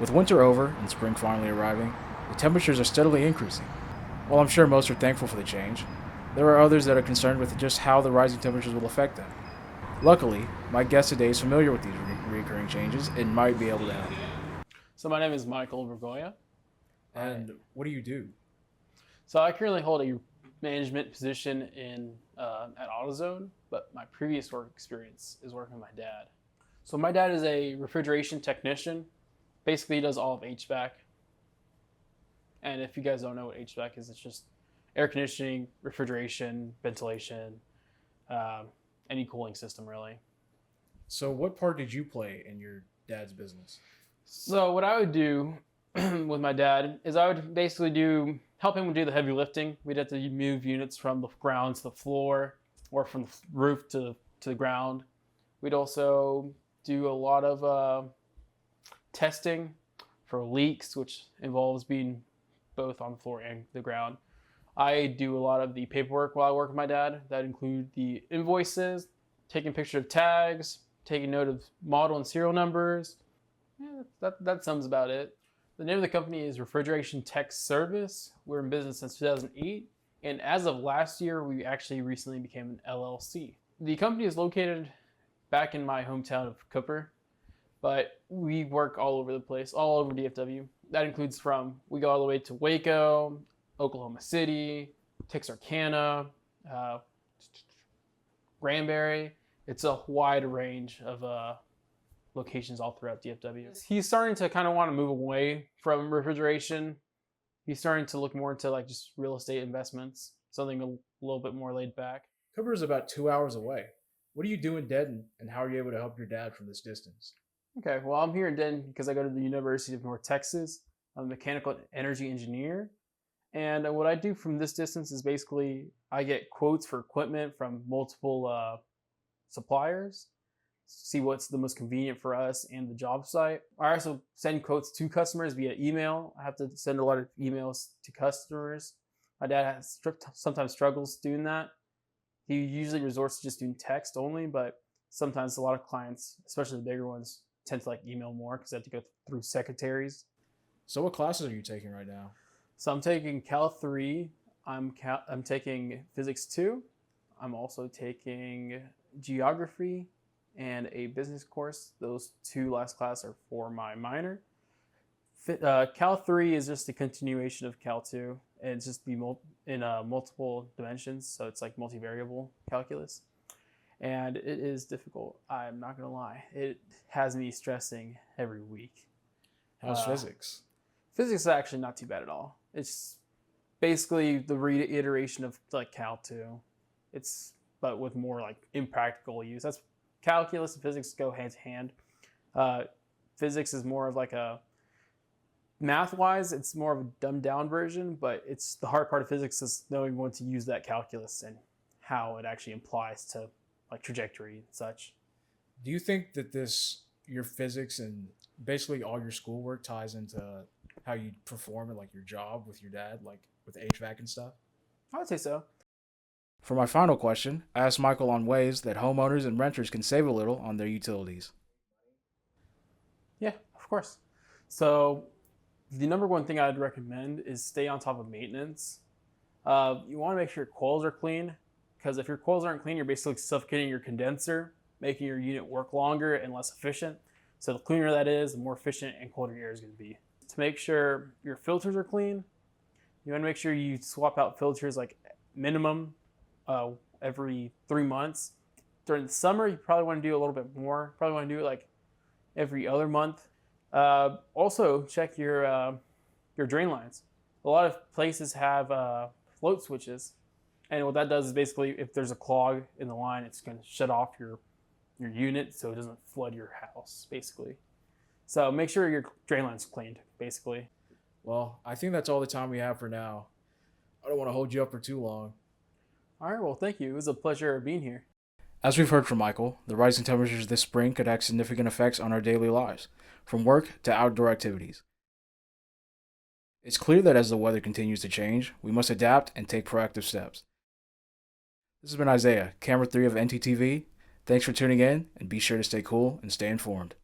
With winter over and spring finally arriving, the temperatures are steadily increasing. While I'm sure most are thankful for the change, there are others that are concerned with just how the rising temperatures will affect them. Luckily, my guest today is familiar with these recurring changes and might be able to help. So my name is micahelbergolla. And what do you do? So I currently hold a management position at AutoZone, but my previous work experience is working with my dad. So my dad is a refrigeration technician. Basically, he does all of HVAC. And if you guys don't know what HVAC is, it's just air conditioning, refrigeration, ventilation, any cooling system really. So what part did you play in your dad's business? So what I would do with my dad is I would basically help him do the heavy lifting. We'd have to move units from the ground to the floor or from the roof to the ground. We'd also do a lot of testing for leaks, which involves being both on the floor and the ground. I do a lot of the paperwork while I work with my dad. That include the invoices, taking pictures of tags, taking note of model and serial numbers. Yeah, that sums about it. The name of the company is Refrigeration Tech Service. We're in business since 2008. And as of last year, we actually recently became an LLC. The company is located back in my hometown of Cooper, but we work all over the place, all over DFW. That includes we go all the way to Waco, Oklahoma City, Texarkana, Granbury. It's a wide range of locations all throughout DFW. He's starting to kind of want to move away from refrigeration. He's starting to look more into like just real estate investments, something a little bit more laid back. Cooper is about 2 hours away. What do you do in Denton, and how are you able to help your dad from this distance? Okay, well, I'm here in Denton because I go to the University of North Texas. I'm a mechanical energy engineer. And what I do from this distance is basically I get quotes for equipment from multiple suppliers, see what's the most convenient for us and the job site. I also send quotes to customers via email. I have to send a lot of emails to customers. My dad sometimes struggles doing that. He usually resorts to just doing text only, but sometimes a lot of clients, especially the bigger ones, tend to like email more because they have to go through secretaries. So what classes are you taking right now? So I'm taking Cal 3. I'm taking Physics 2. I'm also taking Geography and a business course. Those two last classes are for my minor. Cal 3 is just a continuation of Cal 2. And it's just in multiple dimensions, so it's like multivariable calculus. And it is difficult. I'm not going to lie. It has me stressing every week. How's physics? Physics is actually not too bad at all. It's basically the reiteration of like Cal 2. But with more like impractical use. That's calculus and physics go hand to hand. Physics is more of like math-wise, it's more of a dumbed-down version, but it's the hard part of physics is knowing when to use that calculus and how it actually applies to like trajectory and such. Do you think that your physics and basically all your schoolwork ties into how you perform at like your job with your dad, like with HVAC and stuff? I would say so. For my final question, I asked Michael on ways that homeowners and renters can save a little on their utilities. Yeah, of course. So the number one thing I'd recommend is stay on top of maintenance. You want to make sure your coils are clean, because if your coils aren't clean, you're basically suffocating your condenser, making your unit work longer and less efficient. So the cleaner that is, the more efficient and colder your air is going to be. To make sure your filters are clean, you want to make sure you swap out filters like minimum every 3 months. During the summer, you probably want to do a little bit more. Probably want to do it like every other month. Also, check your drain lines. A lot of places have float switches, and what that does is basically if there's a clog in the line, it's going to shut off your unit so it doesn't flood your house, basically. So make sure your drain line's cleaned, basically. Well, I think that's all the time we have for now. I don't want to hold you up for too long. All right, well, thank you. It was a pleasure being here. As we've heard from Michael, the rising temperatures this spring could have significant effects on our daily lives, from work to outdoor activities. It's clear that as the weather continues to change, we must adapt and take proactive steps. This has been Isaiah, Camera 3 of NTTV. Thanks for tuning in, and be sure to stay cool and stay informed.